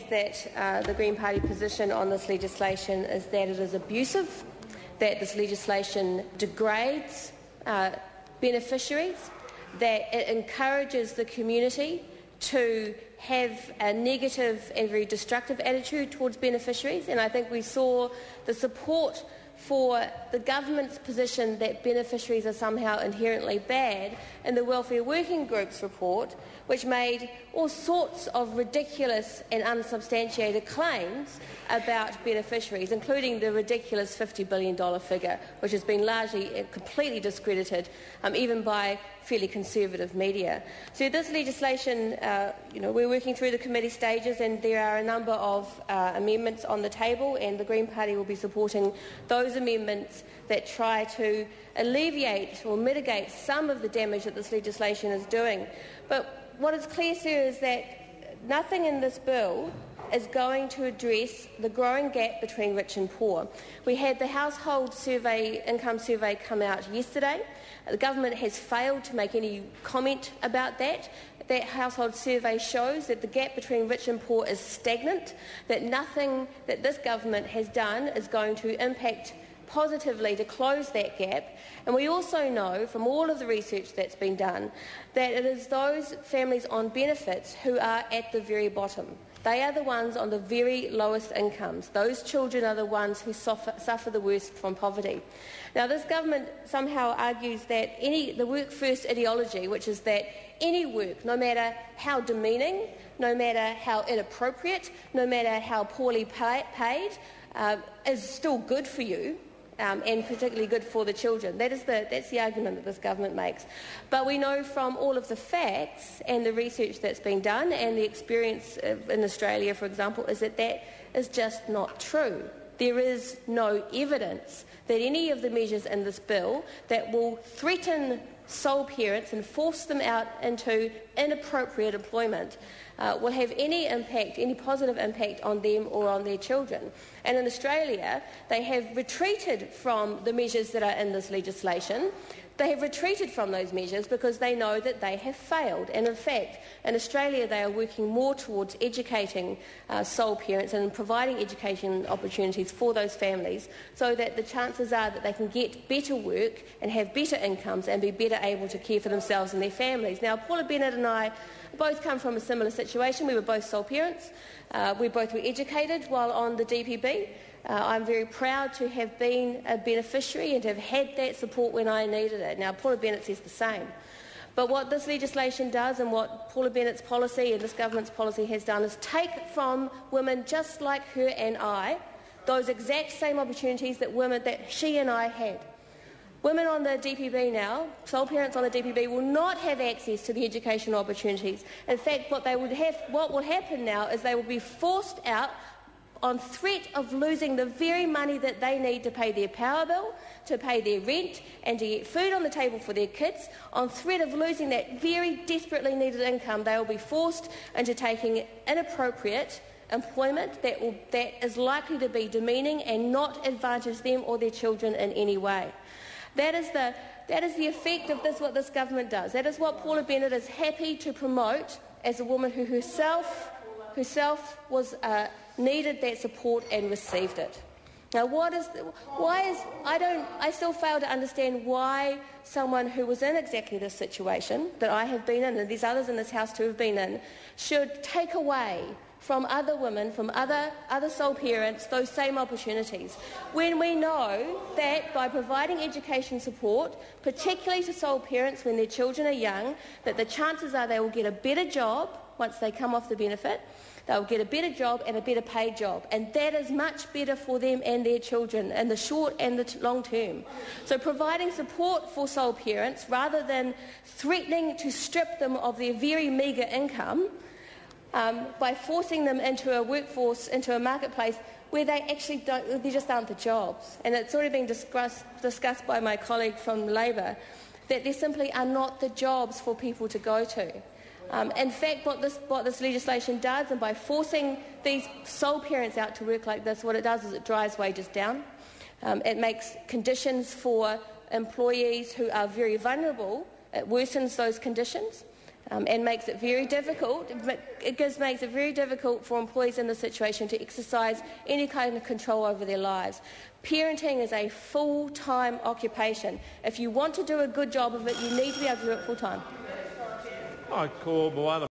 fact that the Green Party position on this legislation is that it is abusive, that this legislation degrades beneficiaries, that it encourages the community to have a negative and very destructive attitude towards beneficiaries. And I think we saw the support for the government's position that beneficiaries are somehow inherently bad in the Welfare Working Group's report, which made all sorts of ridiculous and unsubstantiated claims about beneficiaries, including the ridiculous $50 billion figure, which has been largely completely discredited, even by fairly conservative media. So this legislation, we're working through the committee stages, and there are a number of amendments on the table, and the Green Party will be supporting those amendments that try to alleviate or mitigate some of the damage that this legislation is doing. But what is clear, sir, is that nothing in this bill is going to address the growing gap between rich and poor. We had the household income survey come out yesterday. The government has failed to make any comment about that. That household survey shows that the gap between rich and poor is stagnant, that nothing that this government has done is going to impact positively to close that gap. And we also know from all of the research that's been done that it is those families on benefits who are at the very bottom. They are the ones on the very lowest incomes. Those children are the ones who suffer the worst from poverty. Now, this government somehow argues that the work first ideology, which is that any work, no matter how demeaning, no matter how inappropriate, no matter how poorly paid, is still good for you. And particularly good for the children. That's the argument that this government makes. But we know from all of the facts and the research that's been done and the experience in Australia, for example, is that is just not true. There is no evidence that any of the measures in this bill that will threaten sole parents and force them out into inappropriate employment will have any positive impact on them or on their children. And in Australia, they have retreated from the measures that are in this legislation. They have retreated from those measures because they know that they have failed. And in fact, in Australia, they are working more towards educating sole parents and providing education opportunities for those families so that the chances are that they can get better work and have better incomes and be better able to care for themselves and their families. Now, Paula Bennett and I both come from a similar situation. We were both sole parents. We both were educated while on the DPB. I'm very proud to have been a beneficiary and to have had that support when I needed it. Now, Paula Bennett says the same. But what this legislation does and what Paula Bennett's policy and this government's policy has done is take from women just like her and I those exact same opportunities that she and I had. Women on the DPB now, sole parents on the DPB, will not have access to the educational opportunities. In fact, what will happen now is they will be forced out on threat of losing the very money that they need to pay their power bill, to pay their rent and to get food on the table for their kids. On threat of losing that very desperately needed income, they will be forced into taking inappropriate employment that is likely to be demeaning and not advantage them or their children in any way. That is the effect of what this government does. That is what Paula Bennett is happy to promote as a woman who herself was needed that support and received it. Now, I still fail to understand why someone who was in exactly this situation that I have been in, and there's others in this House who have been in, should take away from other women, from other sole parents, those same opportunities, when we know that by providing education support, particularly to sole parents when their children are young, that the chances are they will get a better job once they come off the benefit. They'll get a better job and a better paid job, and that is much better for them and their children in the short and the long term. So providing support for sole parents rather than threatening to strip them of their very meagre income by forcing them into a workforce, into a marketplace where they actually there just aren't the jobs. And it's already been discussed by my colleague from Labour that there simply are not the jobs for people to go to. In fact, what this legislation does, and by forcing these sole parents out to work like this, what it does is it drives wages down. It makes conditions for employees who are very vulnerable, it worsens those conditions. and makes it very difficult. Makes it very difficult for employees in this situation to exercise any kind of control over their lives. Parenting is a full-time occupation. If you want to do a good job of it, you need to be able to do it full-time. I call Moana